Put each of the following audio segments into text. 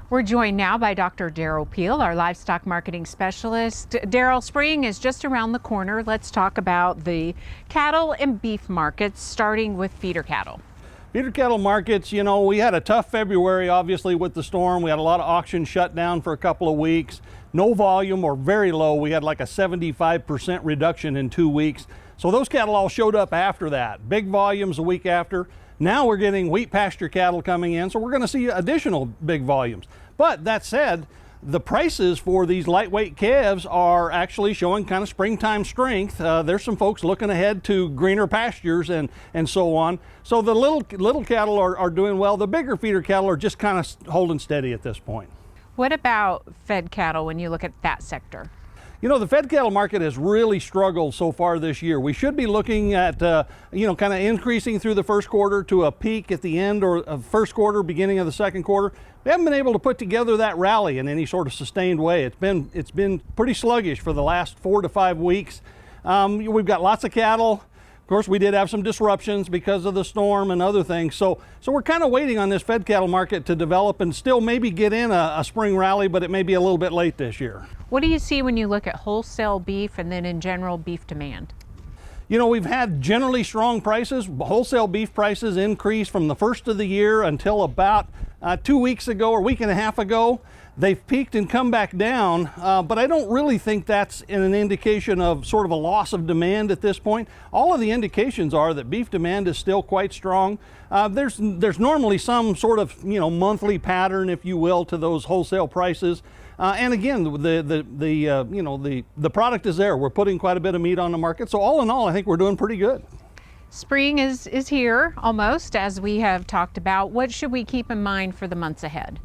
We're joined now by Dr. Derrell Peel, our livestock marketing specialist. Derrell, spring is just around the corner. Let's talk about the cattle and beef markets, starting with feeder cattle. Feeder cattle markets, you know, we had a tough February, obviously, with the storm. We had a lot of auctions shut down for a couple of weeks. No volume or very low. We had like a 75% reduction in 2 weeks. So those cattle all showed up after that. Big volumes a week after. Now we're getting wheat pasture cattle coming in, so we're going to see additional big volumes. But that said, the prices for these lightweight calves are actually showing kind of springtime strength. There's some folks looking ahead to greener pastures and so on. So the little cattle are doing well. The bigger feeder cattle are just kind of holding steady at this point. What about fed cattle when you look at that sector? You know, the fed cattle market has really struggled so far this year. We should be looking at, kind of increasing through the first quarter to a peak at the end or of first quarter, beginning of the second quarter. We haven't been able to put together that rally in any sort of sustained way. It's been pretty sluggish for the last 4 to 5 weeks. We've got lots of cattle. Of course, we did have some disruptions because of the storm and other things. So we're kind of waiting on this fed cattle market to develop and still maybe get in a spring rally, but it may be a little bit late this year. What do you see when you look at wholesale beef and then in general beef demand? You know, we've had generally strong prices. Wholesale beef prices increased from the first of the year until about 2 weeks ago or a week and a half ago. They've peaked and come back down, but I don't really think that's an indication of sort of a loss of demand at this point. All of the indications are that beef demand is still quite strong. There's normally some sort of, monthly pattern, if you will, to those wholesale prices. And again, the product is there. We're putting quite a bit of meat on the market. So all in all, I think we're doing pretty good. Spring is here almost, as we have talked about. What should we keep in mind for the months ahead?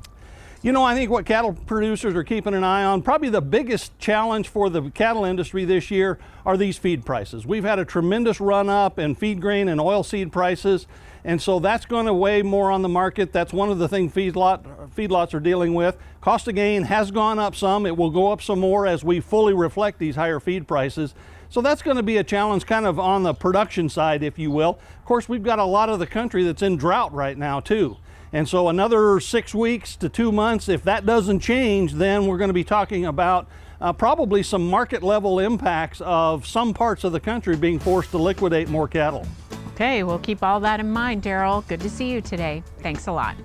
You know, I think what cattle producers are keeping an eye on, probably the biggest challenge for the cattle industry this year are these feed prices. We've had a tremendous run up in feed grain and oilseed prices, and so that's going to weigh more on the market. That's one of the things feedlots are dealing with. Cost of gain has gone up some. It will go up some more as we fully reflect these higher feed prices. So that's going to be a challenge kind of on the production side, if you will. Of course, we've got a lot of the country that's in drought right now too. And so another 6 weeks to 2 months, if that doesn't change, then we're going to be talking about probably some market level impacts of some parts of the country being forced to liquidate more cattle. Okay, we'll keep all that in mind, Derrell. Good to see you today. Thanks a lot.